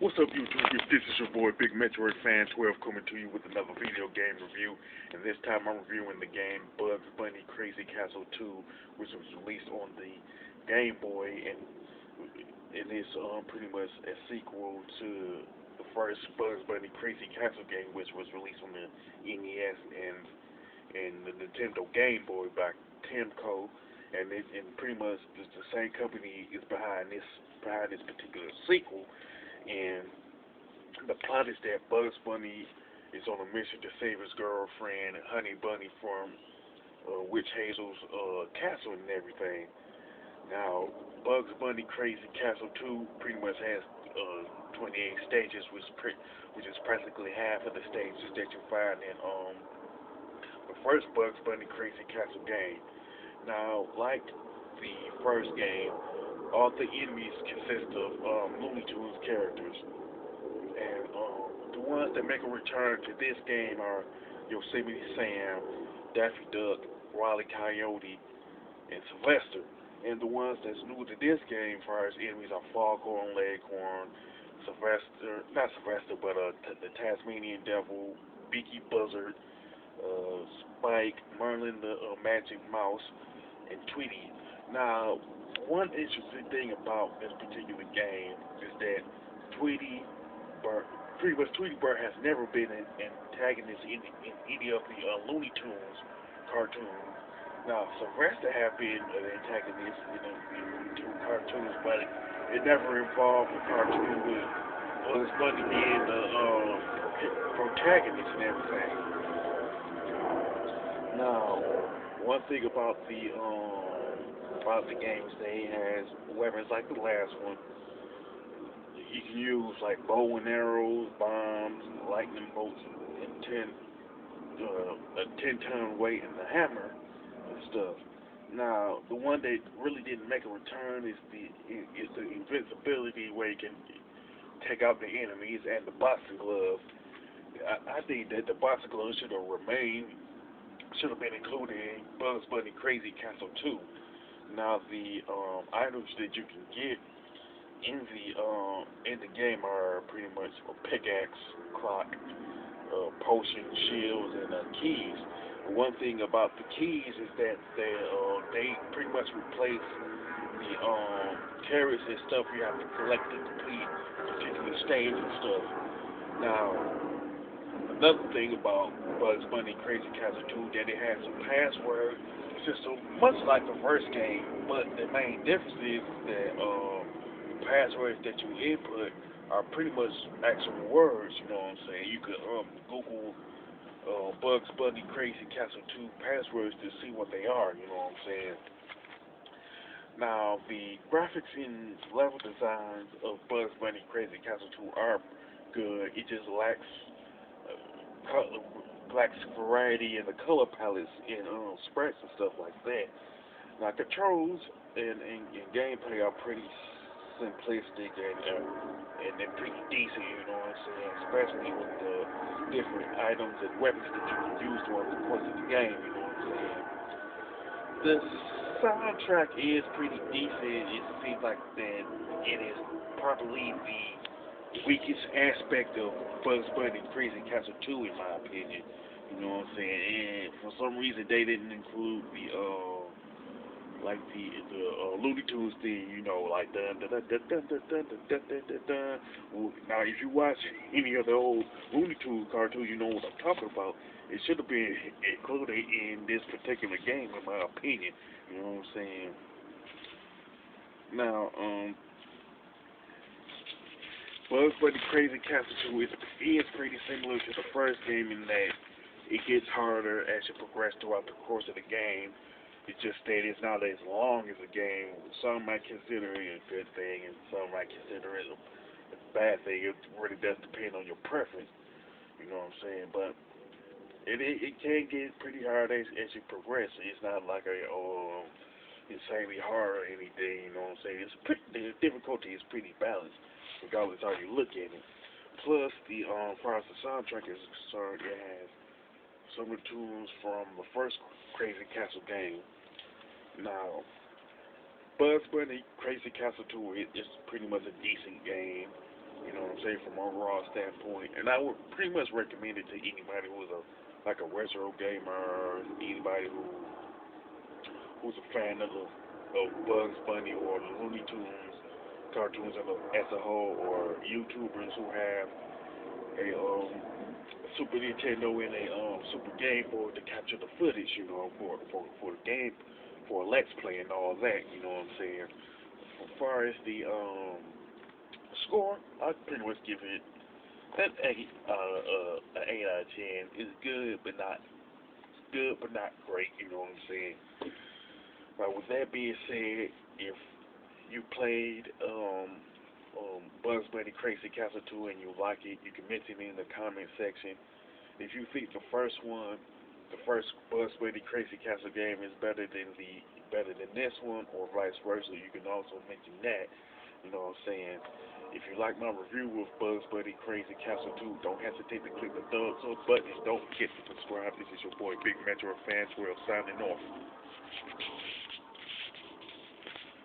What's up, YouTube? This is your boy Big Metroid Fan 12 coming to you with another video game review. And this time I'm reviewing the game Bugs Bunny Crazy Castle 2, which was released on the Game Boy, and it is pretty much a sequel to the first Bugs Bunny Crazy Castle game, which was released on the NES and the Nintendo Game Boy by Kemco. And pretty much the same company is behind this particular sequel. And the plot is that Bugs Bunny is on a mission to save his girlfriend, Honey Bunny, from Witch Hazel's castle and everything. Now, Bugs Bunny Crazy Castle 2 pretty much has 28 stages, which is practically half of the stages that you find in the first Bugs Bunny Crazy Castle game. Now, like the first game, all the enemies consist of Looney Tunes characters, and the ones that make a return to this game are Yosemite Sam, Daffy Duck, Wile E. Coyote, and Sylvester. And the ones that's new to this game, as far as enemies, are Foghorn Leghorn, not Sylvester, but the Tasmanian Devil, Beaky Buzzard, Spike, Merlin the Magic Mouse, and Tweety. Now, one interesting thing about this particular game is that Tweety Bird has never been an antagonist in any of the Looney Tunes cartoons. Now, Sylvester have been an antagonist in the Looney Tunes cartoons, but it never involved a cartoon with Bugs Bunny being the protagonist and everything. Now, one thing about the game is that it has weapons like the last one. You can use like bow and arrows, bombs, lightning bolts, and a 10-ton weight and a hammer and stuff. Now, the one that really didn't make a return is the invincibility, where you can take out the enemies, and the boxing glove. I think that the boxing glove should have been included in Bugs Bunny Crazy Castle 2. Now, the items that you can get in the game are pretty much a pickaxe, clock, potion, shields, and keys. One thing about the keys is that they pretty much replace the carrots and stuff you have to collect to complete particular stage and stuff. Now, another thing about Bugs Bunny Crazy Castle 2 that it has a password system, much like the first game, but the main difference is that the passwords that you input are pretty much actual words. You know what I'm saying? You could Google Bugs Bunny Crazy Castle 2 passwords to see what they are. You know what I'm saying? Now, the graphics and level designs of Bugs Bunny Crazy Castle 2 are good. It just lacks variety in the color palettes and sprites and stuff like that. Now, controls and gameplay are pretty simplistic and they're pretty decent, you know what I'm saying, especially with the different items and weapons that you can use throughout the course of the game, you know what I'm saying. The soundtrack is pretty decent. It seems like that it is probably the weakest aspect of Bugs Bunny Crazy Castle 2, in my opinion. You know what I'm saying? And for some reason, they didn't include the Looney Tunes theme. You know, like dun dun dun dun dun dun dun dun dun dun dun. Now, if you watch any of the old Looney Tunes cartoons, you know what I'm talking about. It should have been included in this particular game, in my opinion. You know what I'm saying? Now, Bugs Bunny Crazy Castle 2 is pretty similar to the first game in that it gets harder as you progress throughout the course of the game. It's just that it's not as long as a game. Some might consider it a good thing, and some might consider it a bad thing. It really does depend on your preference. You know what I'm saying? But it can get pretty hard as you progress. It's not like insanely hard or anything. You know what I'm saying? The difficulty is pretty balanced, regardless of how you look at it. Plus, as far as the soundtrack is concerned, it has some of the tunes from the first Crazy Castle game. Now, Bugs Bunny Crazy Castle 2 is pretty much a decent game. You know what I'm say from an overall standpoint, and I would pretty much recommend it to anybody who's a retro gamer, anybody who's a fan of Bugs Bunny or Looney Tunes cartoons as a whole, or YouTubers who have a Super Nintendo and a Super Game Boy to capture the footage, for the game, for Let's Play and all that. You know what I'm saying? As far as the score, I'd pretty much give it an 8 out of 10. It's good, but not great. You know what I'm saying? With that being said, if you played Bugs Bunny Crazy Castle 2 and you like it, you can mention it in the comment section. If you think the first Bugs Bunny Crazy Castle game is better than this one, or vice versa, you can also mention that. You know what I'm saying? If you like my review of Bugs Bunny Crazy Castle 2, don't hesitate to click the thumbs up button, and don't forget to subscribe. This is your boy Big Metro Fan 12 signing off.